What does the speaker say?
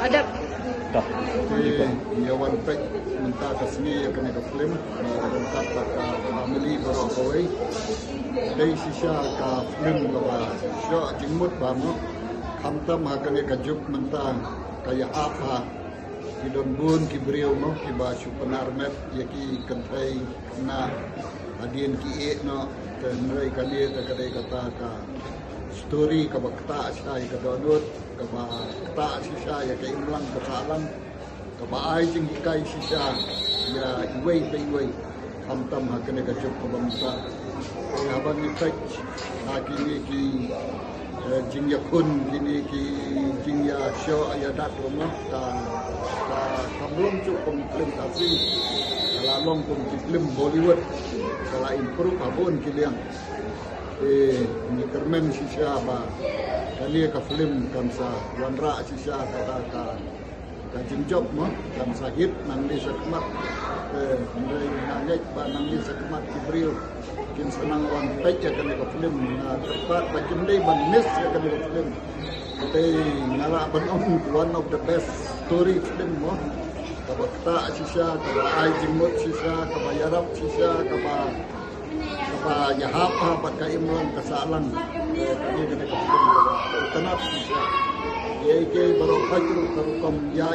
Adab. Yawan pek minta kasih akan ada film lengkap ka family berokoi. Dari sisa ka film ba syok jingmut ba mo kamtam akan kajuk minta kaya apa kidon bun kibriu mo kiba supanarmet yaki kantai na adien ki no tenrai kali kadai kata ka story ka bakta siya ka donut ka bakta siya ya ka imlang kasalang ka baay jing hikay siya ya iway pa iway kamtam hakane ka juk ka bamsa kaya habang itek hakini ki jingya kun kini ki jingya show ya dat rumah ta kamlong cuk pemiklim tasri kalalong pemiklim Bollywood kala improve abon kiliang ni kermen sisya ba kali ka film kamsa wanra sisya kata ka jingjob mo kamsa hit nang di sakmat ndai nangek ba nang di sakmat kibriu kin senang wan pek ya kali ka film na tepat bacim dei ban miss ya kali ka film dei ngara banom one of the best story film mo kabakta sisya ka ai jingmot sisya ka bayarap sisya ka yahap hapat ka imron kasalang kami kami kapatid tanap siya yake barokay karukam ya